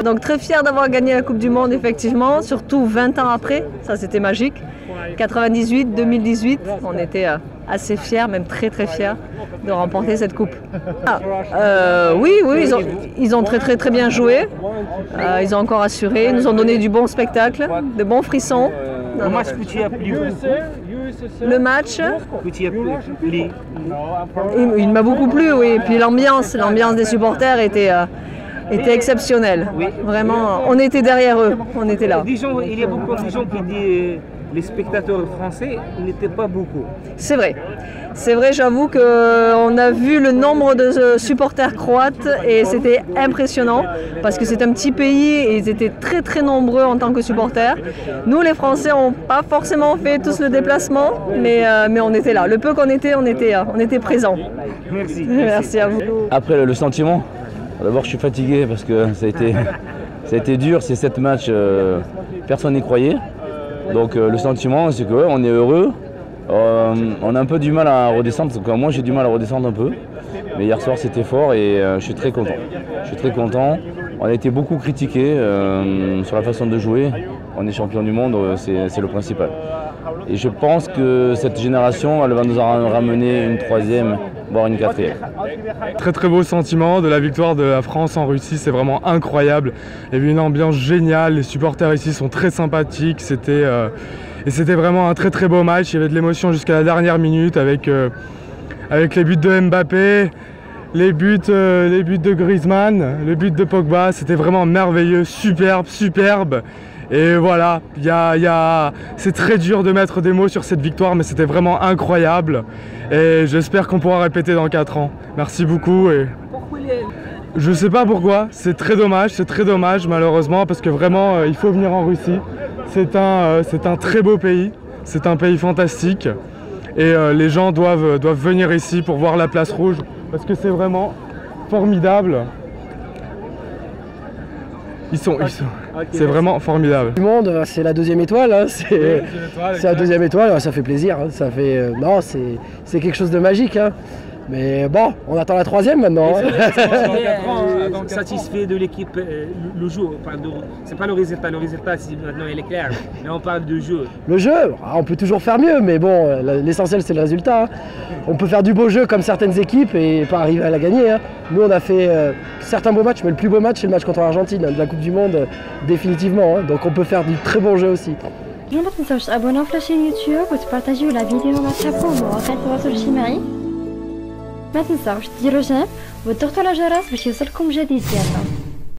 Donc très fier d'avoir gagné la Coupe du Monde, effectivement, surtout 20 ans après, ça c'était magique. 98, 2018, on était assez fiers, même très très fiers de remporter cette coupe. Oui, ils ont très bien joué, ils ont encore assuré, ils nous ont donné du bon spectacle, de bons frissons. Le match que tu as plu. Le match Que tu as plu. il m'a beaucoup plu, oui. Et puis l'ambiance des supporters était exceptionnelle. Oui. Vraiment, on était derrière eux, on était là. Il y a beaucoup de gens qui disent les spectateurs français n'étaient pas beaucoup. C'est vrai. C'est vrai, j'avoue qu'on a vu le nombre de supporters croates et c'était impressionnant parce que c'est un petit pays et ils étaient très nombreux en tant que supporters. Nous les Français n'ont pas forcément fait tous le déplacement, mais on était là. Le peu qu'on était, on était présents. Merci. Merci à vous. Après le sentiment, d'abord je suis fatigué parce que ça a été dur, ces 7 matchs, personne n'y croyait. Donc le sentiment c'est qu'on est heureux. On a un peu du mal à redescendre, parce que moi j'ai du mal à redescendre un peu. Mais hier soir c'était fort et je suis très content. Je suis très content. On a été beaucoup critiqués sur la façon de jouer. On est champion du monde, c'est le principal. Et je pense que cette génération, elle va nous en ramener une 3e, voire une 4e. Très beau sentiment de la victoire de la France en Russie, c'est vraiment incroyable. Il y avait une ambiance géniale, les supporters ici sont très sympathiques. Et c'était vraiment un très beau match, il y avait de l'émotion jusqu'à la dernière minute avec les buts de Mbappé, les buts de Griezmann, le but de Pogba, c'était vraiment merveilleux, superbe. Et voilà, c'est très dur de mettre des mots sur cette victoire, mais c'était vraiment incroyable. Et j'espère qu'on pourra répéter dans 4 ans. Merci beaucoup. Je sais pas pourquoi, c'est très dommage malheureusement, parce que vraiment il faut venir en Russie. C'est un très beau pays, c'est un pays fantastique et les gens doivent venir ici pour voir la place rouge parce que c'est vraiment formidable. C'est vraiment formidable. Du monde, c'est la 2e étoile, hein. C'est la 2e étoile, ça fait plaisir, hein. Ça fait, non, c'est quelque chose de magique, hein. Mais bon, on attend la 3e maintenant. Satisfait de l'équipe, le jeu, c'est pas le résultat si maintenant il est clair, mais on parle de jeu. Le jeu, on peut toujours faire mieux, mais bon, l'essentiel c'est le résultat, hein. On peut faire du beau jeu comme certaines équipes et pas arriver à la gagner, hein. Nous on a fait certains beaux matchs, mais le plus beau match c'est le match contre l'Argentine, de la Coupe du Monde, définitivement, hein. Donc on peut faire du très bon jeu aussi. ما تنساوش تابوناو في لاشين يوتيوب وتبارطاجيو لا فيديو مع صحابكم ومواقع التواصل الاجتماعي. ما تنساوش ديروا جيم وتضغطوا على الجرس باش يوصلكم جديد ديالنا.